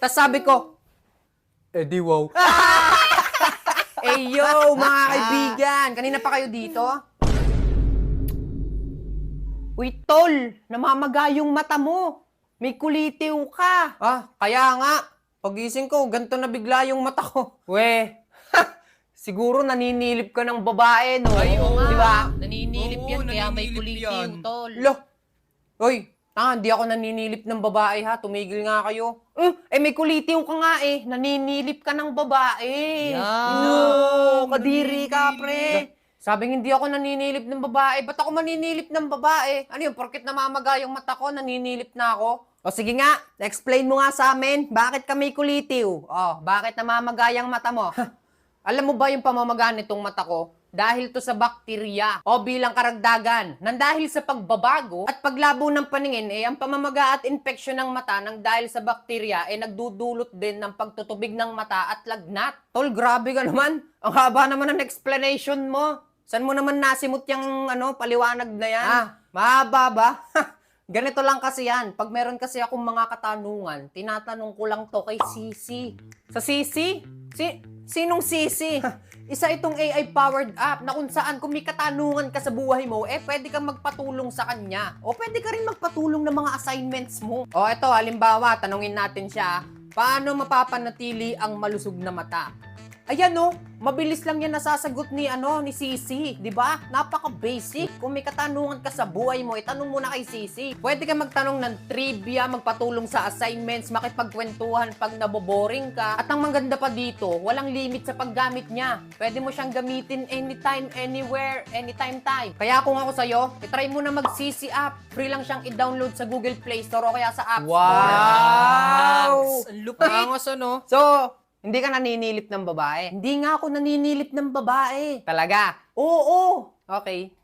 tas sabi ko, di wow. Yo, mga kaibigan, kanina pa kayo dito? Uy, tol, namamaga yung mata mo. May kulitiw ka. Kaya nga. Pagising ko, ganito na bigla yung mata ko. Siguro naninilip ka ng babae, no? Ay, oo nga. Di ba? Naninilip Oo, yan, kaya may naninilip kulitiw, yan. tol. Hoy, hindi ako naninilip ng babae, ha? Tumigil nga kayo. May kulitiw ka nga, naninilip ka ng babae. Yan. Kadiri ka, pre. Sabing hindi ako naninilip ng babae. Ba't ako maninilip ng babae? Ano yun, porkit namamaga yung mata ko, naninilip na ako? O sige nga, explain mo nga sa amin, bakit ka may kulitiw? Bakit namamaga yung mata mo? Alam mo ba yung pamamaga nitong mata ko? Dahil to sa bakterya o bilang karagdagan, nang dahil sa pagbabago at paglabo ng paningin, ang pamamaga at infeksyon ng mata nang dahil sa bakterya, nagdudulot din ng pagtutubig ng mata at lagnat. Tol, grabe ka naman. Ang haba naman ng explanation mo. Saan mo naman nasimot yung paliwanag na yan? Mahaba ba? Ganito lang kasi yan. Pag meron kasi akong mga katanungan, tinatanong ko lang to kay Sisi. Sa Sisi? Sinong Sisi? Isa itong AI-powered app na kung saan kung may katanungan ka sa buhay mo, pwede kang magpatulong sa kanya. O pwede ka rin magpatulong ng mga assignments mo. O eto, halimbawa, tanungin natin siya, paano mapapanatili ang malusog na mata? Ayan mabilis lang yan nasasagot ni Sisi, 'di ba? Napaka-basic. Kung may katanungan ka sa buhay mo, itanong mo na kay Sisi. Pwede ka magtanong ng trivia, magpatulong sa assignments, makipagkwentuhan pag naboboring ka. At ang maganda pa dito, walang limit sa paggamit niya. Pwede mo siyang gamitin anytime, anywhere, anytime time. Kaya kung ako sa'yo, itry mo na mag-Sisi app. Free lang siyang i-download sa Google Play Store o kaya sa App Store. Wow! Ang lupit. Angos, ano? So, hindi ka naninilip ng babae? Hindi nga ako naninilip ng babae. Talaga? Oo. Okay.